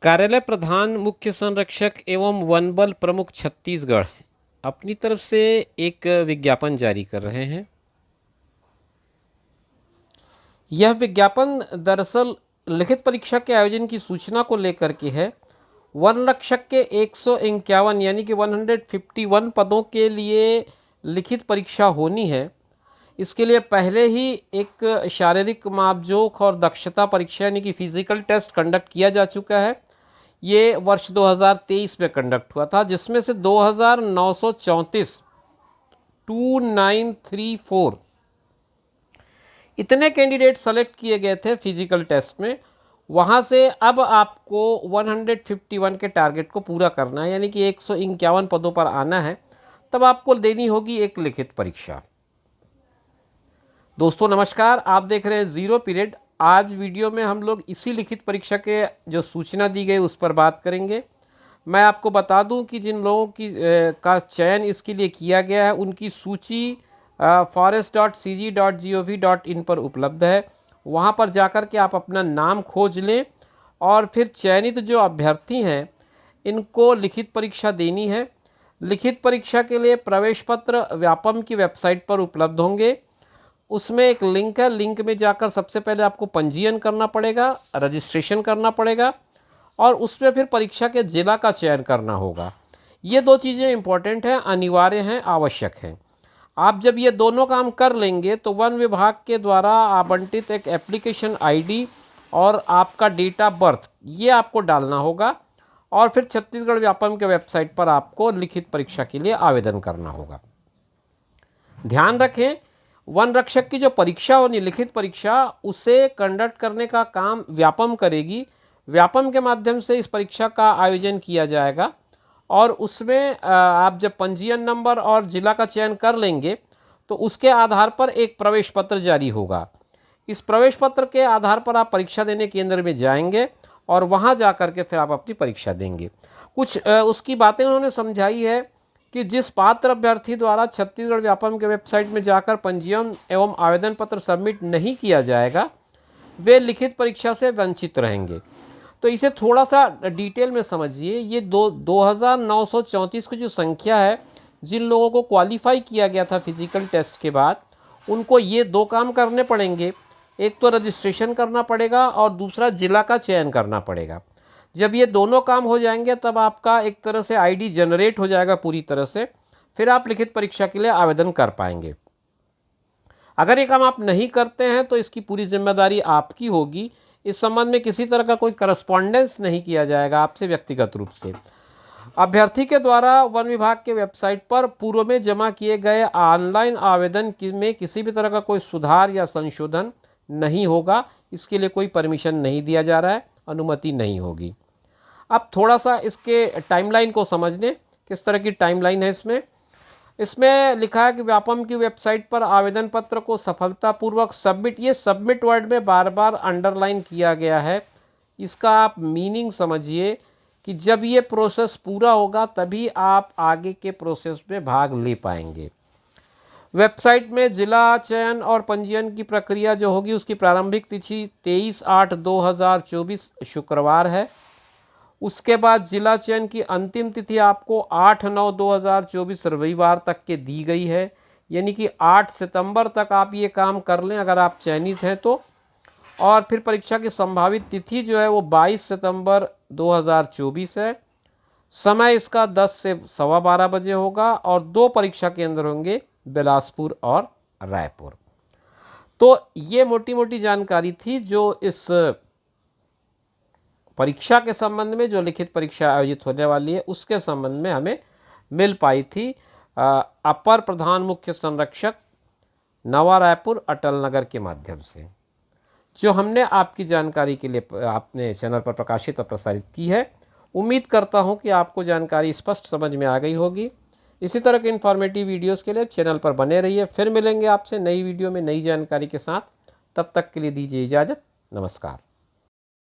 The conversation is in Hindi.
कार्यालय प्रधान मुख्य संरक्षक एवं वन बल प्रमुख छत्तीसगढ़ अपनी तरफ से एक विज्ञापन जारी कर रहे हैं। यह विज्ञापन दरअसल लिखित परीक्षा के आयोजन की सूचना को लेकर के है। वन रक्षक के 151 यानी कि 151 पदों के लिए लिखित परीक्षा होनी है। इसके लिए पहले ही एक शारीरिक मापजोख और दक्षता परीक्षा यानी कि फिजिकल टेस्ट कंडक्ट किया जा चुका है। ये वर्ष 2023 में कंडक्ट हुआ था, जिसमें से 2934 इतने कैंडिडेट सेलेक्ट किए गए थे फिजिकल टेस्ट में। वहाँ से अब आपको 151 के टारगेट को पूरा करना है, यानी कि 151 पदों पर आना है। तब आपको देनी होगी एक लिखित परीक्षा। दोस्तों नमस्कार, आप देख रहे हैं जीरो पीरियड। आज वीडियो में हम लोग इसी लिखित परीक्षा के जो सूचना दी गई उस पर बात करेंगे। मैं आपको बता दूं कि जिन लोगों की का चयन इसके लिए किया गया है उनकी सूची forest.cg.gov.in पर उपलब्ध है। वहां पर जाकर के आप अपना नाम खोज लें और फिर चयनित जो अभ्यर्थी हैं इनको लिखित परीक्षा देनी है। लिखित परीक्षा के लिए प्रवेश पत्र व्यापम की वेबसाइट पर उपलब्ध होंगे। उसमें एक लिंक है, लिंक में जाकर सबसे पहले आपको पंजीयन करना पड़ेगा, रजिस्ट्रेशन करना पड़ेगा और उसमें फिर परीक्षा के जिला का चयन करना होगा। ये दो चीज़ें इंपॉर्टेंट हैं, अनिवार्य हैं, आवश्यक हैं। आप जब ये दोनों काम कर लेंगे तो वन विभाग के द्वारा आवंटित एक एप्लीकेशन आईडी और आपका डेट ऑफ बर्थ ये आपको डालना होगा और फिर छत्तीसगढ़ व्यापम के वेबसाइट पर आपको लिखित परीक्षा के लिए आवेदन करना होगा। ध्यान रखें, वन रक्षक की जो परीक्षा होनी लिखित परीक्षा, उसे कंडक्ट करने का काम व्यापम करेगी। व्यापम के माध्यम से इस परीक्षा का आयोजन किया जाएगा और उसमें आप जब पंजीयन नंबर और जिला का चयन कर लेंगे तो उसके आधार पर एक प्रवेश पत्र जारी होगा। इस प्रवेश पत्र के आधार पर आप परीक्षा देने केंद्र में जाएंगे और वहां जाकर के फिर आप अपनी परीक्षा देंगे। कुछ उसकी बातें उन्होंने समझाई है कि जिस पात्र अभ्यर्थी द्वारा छत्तीसगढ़ व्यापम के वेबसाइट में जाकर पंजीयन एवं आवेदन पत्र सबमिट नहीं किया जाएगा वे लिखित परीक्षा से वंचित रहेंगे। तो इसे थोड़ा सा डिटेल में समझिए। ये 2934 की जो संख्या है, जिन लोगों को क्वालिफाई किया गया था फिजिकल टेस्ट के बाद, उनको ये दो काम करने पड़ेंगे। एक तो रजिस्ट्रेशन करना पड़ेगा और दूसरा जिला का चयन करना पड़ेगा। जब ये दोनों काम हो जाएंगे तब आपका एक तरह से आईडी जनरेट हो जाएगा पूरी तरह से, फिर आप लिखित परीक्षा के लिए आवेदन कर पाएंगे। अगर ये काम आप नहीं करते हैं तो इसकी पूरी जिम्मेदारी आपकी होगी। इस संबंध में किसी तरह का कोई करस्पॉन्डेंस नहीं किया जाएगा आपसे व्यक्तिगत रूप से। अभ्यर्थी के द्वारा वन विभाग के वेबसाइट पर पूर्व में जमा किए गए ऑनलाइन आवेदन में किसी भी तरह का कोई सुधार या संशोधन नहीं होगा। इसके लिए कोई परमिशन नहीं दिया जा रहा है, अनुमति नहीं होगी। अब थोड़ा सा इसके टाइमलाइन को समझ लें, किस तरह की टाइमलाइन है इसमें लिखा है कि व्यापम की वेबसाइट पर आवेदन पत्र को सफलतापूर्वक सबमिट, ये सबमिट वर्ड में बार बार अंडरलाइन किया गया है। इसका आप मीनिंग समझिए कि जब ये प्रोसेस पूरा होगा तभी आप आगे के प्रोसेस में भाग ले पाएंगे। वेबसाइट में जिला चयन और पंजीयन की प्रक्रिया जो होगी उसकी प्रारंभिक तिथि 23/8/2024 शुक्रवार है। उसके बाद जिला चयन की अंतिम तिथि आपको 8/9/2024 रविवार तक के दी गई है, यानी कि 8 सितंबर तक आप ये काम कर लें अगर आप चयनित हैं तो। और फिर परीक्षा की संभावित तिथि जो है वो 22 सितंबर 2024 है। समय इसका 10 से 12:15 बजे होगा और 2 परीक्षा केंद्र होंगे, बिलासपुर और रायपुर। तो ये मोटी मोटी जानकारी थी जो इस परीक्षा के संबंध में, जो लिखित परीक्षा आयोजित होने वाली है उसके संबंध में हमें मिल पाई थी अपर प्रधान मुख्य संरक्षक नवा रायपुर अटल नगर के माध्यम से, जो हमने आपकी जानकारी के लिए अपने चैनल पर प्रकाशित और प्रसारित की है। उम्मीद करता हूं कि आपको जानकारी स्पष्ट समझ में आ गई होगी। इसी तरह के इन्फॉर्मेटिव वीडियोस के लिए चैनल पर बने रहिए। फिर मिलेंगे आपसे नई वीडियो में नई जानकारी के साथ। तब तक के लिए दीजिए इजाज़त। नमस्कार।